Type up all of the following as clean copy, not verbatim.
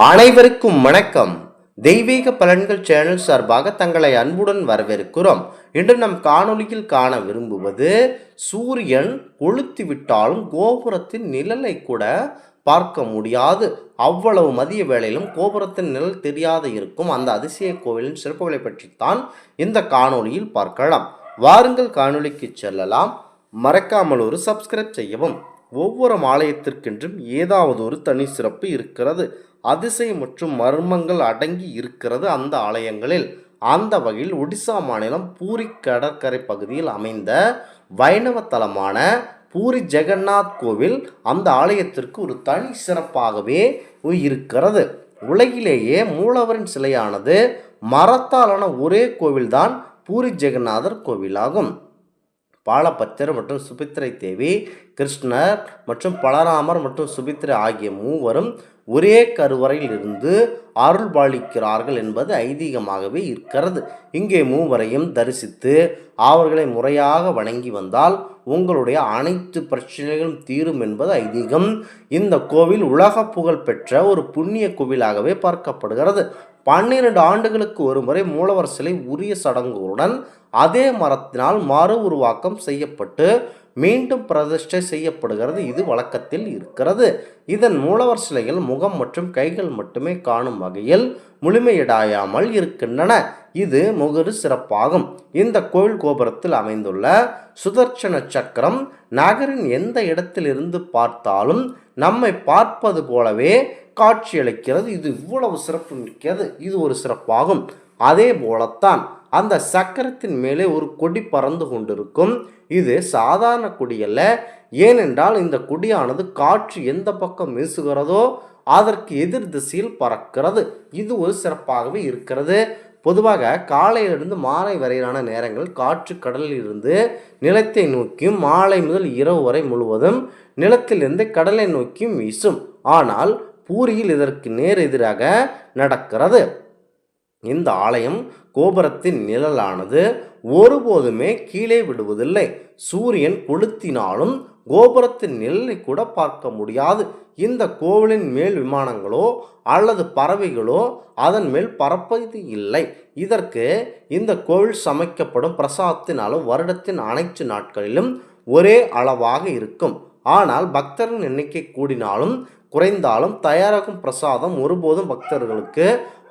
அனைவருக்கும் வணக்கம். தெய்வீக பலன்கள் சேனல் சார்பாக தங்களை அன்புடன் வரவேற்கிறோம். இன்று நம் காணொளியில் காண விரும்புவது, சூரியன் கொளுத்தி விட்டாலும் கோபுரத்தின் நிழலை கூட பார்க்க முடியாது. அவ்வளவு மதிய வேளையிலும் கோபுரத்தின் நிழல் தெரியாது இருக்கும் அந்த அதிசய கோவிலின் சிறப்புகளை பற்றித்தான் இந்த காணொளியில் பார்க்கலாம். வாருங்கள் காணொளிக்கு செல்லலாம். மறக்காமல் ஒரு சப்ஸ்கிரைப் செய்யவும். ஒவ்வொரு ஆலயத்திற்கென்றும் ஏதாவது ஒரு தனி சிறப்பு இருக்கிறது. அதிசயம் மற்றும் மர்மங்கள் அடங்கி இருக்கிறது அந்த ஆலயங்களில். அந்த வகையில் ஒடிசா மாநிலம் பூரி கடற்கரை பகுதியில் அமைந்த வைணவ தலமான பூரி ஜெகநாத் கோவில் அந்த ஆலயத்திற்கு ஒரு தனி சிறப்பாகவே இருக்கிறது. உலகிலேயே மூலவரின் சிலையானது மரத்தாலான ஒரே கோவில்தான் பூரி ஜெகநாதர் கோவிலாகும். பாலபத்திரர் மற்றும் சுபித்திரை தேவி, கிருஷ்ணர் மற்றும் பலராமர் மற்றும் சுபித்திரை ஆகிய மூவரும் ஒரே கருவறையில் இருந்து அருள் பாலிக்கிறார்கள் என்பது ஐதீகமாகவே இருக்கிறது. இங்கே மூவரையும் தரிசித்து அவர்களை முறையாக வணங்கி வந்தால் உங்களுடைய அனைத்து பிரச்சனைகளும் தீரும் என்பது ஐதீகம். இந்த கோவில் உலக புகழ் பெற்ற ஒரு புண்ணிய கோவிலாகவே பார்க்கப்படுகிறது. 12 ஆண்டுகளுக்கு ஒரு முறை மூலவர் சிலை உரிய சடங்குகளுடன் அதே மரத்தினால் மறு உருவாக்கம் செய்யப்பட்டு மீண்டும் பிரதிஷ்டை செய்யப்படுகிறது. இது வழக்கத்தில் இருக்கிறது. இதன் மூலவர் சிலைகள் முகம் மற்றும் கைகள் மட்டுமே காணும் வகையில் முழுமையடையாமல் இருக்கின்றன. இது முகரு சிறப்பாகும். இந்த கோவில் கோபுரத்தில் அமைந்துள்ள சுதர்சன சக்கரம் நகரின் எந்த இடத்திலிருந்து பார்த்தாலும் நம்மை பார்ப்பது போலவே காட்சியளிக்கிறது. இது இவ்வளவு சிறப்பு மிக்கது. இது ஒரு சிறப்பாகும். அதே போலத்தான் அந்த சக்கரத்தின் மேலே ஒரு கொடி பறந்து கொண்டிருக்கும். இது சாதாரண கொடி அல்ல. ஏனென்றால் இந்த கொடியானது காற்று எந்த பக்கம் வீசுகிறதோ அதற்கு எதிர் திசையில் பறக்கிறது. இது ஒரு சிறப்பாகவே இருக்கிறது. பொதுவாக காலையிலிருந்து மாலை வரையிலான நேரங்கள் காற்று கடலில் இருந்து நிலத்தை நோக்கியும் மாலை முதல் இரவு வரை முழுவதும் நிலத்திலிருந்து கடலை நோக்கியும் வீசும். ஆனால் பூரியில் இதற்கு நேர் எதிராக நடக்கிறது. இந்த ஆலயம் கோபுரத்தின் நிழலானது ஒருபோதுமே கீழே விடுவதில்லை. சூரியன் கொளுத்தினாலும் கோபுரத்தின் நிழலை கூட பார்க்க முடியாது. இந்த கோவிலின் மேல் விமானங்களோ அல்லது பறவைகளோ அதன் மேல் பறப்பது இல்லை. இதற்கு இந்த கோவில் சமைக்கப்படும் பிரசாதத்தின் அளவு வருடத்தின் அனைத்து நாட்களிலும் ஒரே அளவாக இருக்கும். ஆனால் பக்தரின் எண்ணிக்கை கூடினாலும் குறைந்தாலும் தயாராகும் பிரசாதம் ஒருபோதும் பக்தர்களுக்கு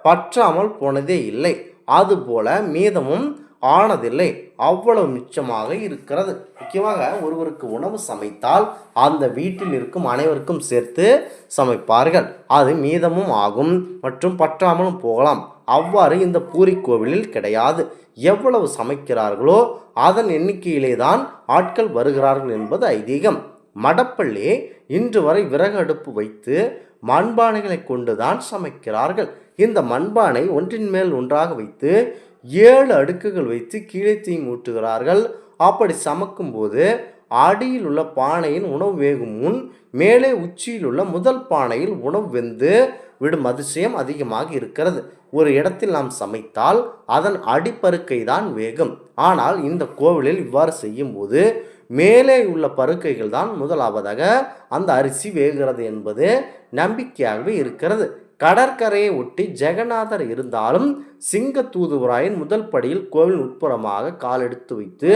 பற்றாமல் போனதே இல்லை. அதுபோல மீதமும் ஆனதில்லை. அவ்வளவு மிச்சமாக இருக்கிறது. முக்கியமாக ஒருவருக்கு உணவு சமைத்தால் அந்த வீட்டில் இருக்கும் அனைவருக்கும் சேர்த்து சமைப்பார்கள். அது மீதமும் ஆகும் மற்றும் பற்றாமலும் போகலாம். அவ்வாறு இந்த பூரி கோவிலில் கிடையாது. எவ்வளவு சமைக்கிறார்களோ அதன் எண்ணிக்கையிலே தான் ஆட்கள் வருகிறார்கள் என்பது ஐதீகம். மடப்பள்ளி இன்று வரை விறகு அடுப்பு வைத்து மண்பானைகளை கொண்டுதான் சமைக்கிறார்கள். இந்த மண்பானை ஒன்றின் மேல் ஒன்றாக வைத்து 7 அடுக்குகள் வைத்து கீழே தீ மூட்டுகிறார்கள். அப்படி சமைக்கும் போது அடியில் உள்ள பானையின் உணவு வேகும் முன் மேலே உச்சியில் உள்ள முதல் பானையில் உணவு வெந்து விடும் அதிசயம் அதிகமாக இருக்கிறது. ஒரு இடத்தில் நாம் சமைத்தால் அதன் அடிப்பருக்கை தான் வேகும். ஆனால் இந்த கோவிலில் இவ்வாறு செய்யும் போது மேலே உள்ள பருக்கைகள் தான் முதலாவதாக அந்த அரிசி வேகிறது என்பது நம்பிக்கையாகவே இருக்கிறது. கடற்கரையை ஒட்டி ஜெகநாதர் இருந்தாலும் சிங்க தூதுவராயின் முதல் படியில் கோவில் உட்புறமாக காலெடுத்து வைத்து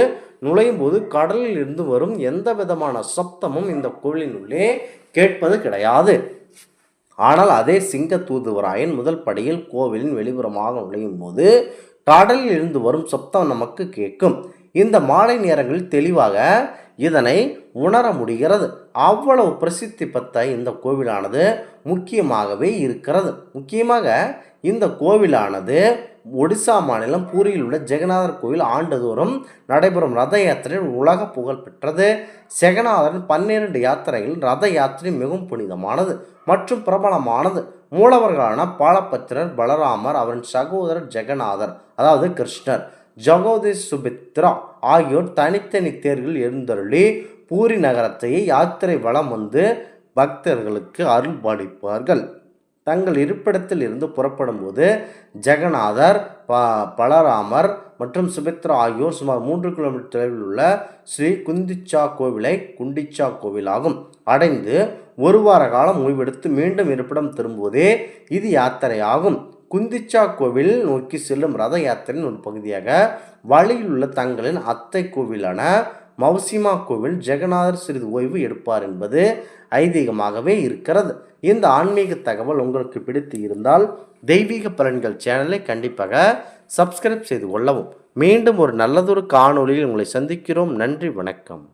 நுழையும் போது கடலில் இருந்து வரும் எந்த விதமான சப்தமும் இந்த கோவிலின் உள்ளே கேட்பது கிடையாது. ஆனால் அதே சிங்க தூதுவராயின் முதல் படியில் கோவிலின் வெளிப்புறமாக நுழையும் போது கடலில் இருந்து வரும் சப்தம் நமக்கு கேட்கும். இந்த மாலை நேரங்களில் தெளிவாக இதனை உணர முடிகிறது. அவ்வளவு பிரசித்தி பெற்ற இந்த கோவிலானது முக்கியமாகவே இருக்கிறது. முக்கியமாக இந்த கோவிலானது ஒடிசா மாநிலம் பூரியில் உள்ள ஜெகநாதர் கோவில் ஆண்டுதோறும் நடைபெறும் ரத யாத்திரை உலக புகழ் பெற்றது. ஜெகநாதரின் 12 யாத்திரைகள் ரத யாத்திரை மிகவும் புனிதமானது மற்றும் பிரபலமானது. மூலவர்களான பாலபத்திரர், பலராமர், அவரின் சகோதரர் ஜெகநாதர் அதாவது கிருஷ்ணர், ஜகோதி, சுபித்ரா ஆகியோர் தனித்தனி தேர்களில் எழுந்தருளி பூரி நகரத்தை யாத்திரை வலம் வந்து பக்தர்களுக்கு அருள் பாலிப்பார்கள். தங்கள் இருப்பிடத்தில் இருந்து புறப்படும் போது ஜெகநாதர், பலராமர் மற்றும் சுபத்ரா ஆகியோர் சுமார் 3 கிலோமீட்டர் தொலைவில் உள்ள ஸ்ரீ குந்திச்சா கோவிலை குண்டிச்சா கோவிலாகும் அடைந்து ஒரு வார காலம் ஓய்வெடுத்து மீண்டும் இருப்பிடம் திரும்புவதே இது யாத்திரையாகும். குந்திச்சா கோவில் நோக்கி செல்லும் ரத யாத்திரையின் ஒரு பகுதியாக வழியில் உள்ள தங்களின் அத்தை கோவிலான மௌசிமா கோவில் ஜெகநாதர் சிறிது ஓய்வு எடுப்பார் என்பது ஐதீகமாகவே இருக்கிறது. இந்த ஆன்மீக தகவல் உங்களுக்கு பிடித்து இருந்தால் தெய்வீக பலன்கள் சேனலை கண்டிப்பாக சப்ஸ்கிரைப் செய்து கொள்ளவும். மீண்டும் ஒரு நல்லதொரு காணொளியில் உங்களை சந்திக்கிறோம். நன்றி, வணக்கம்.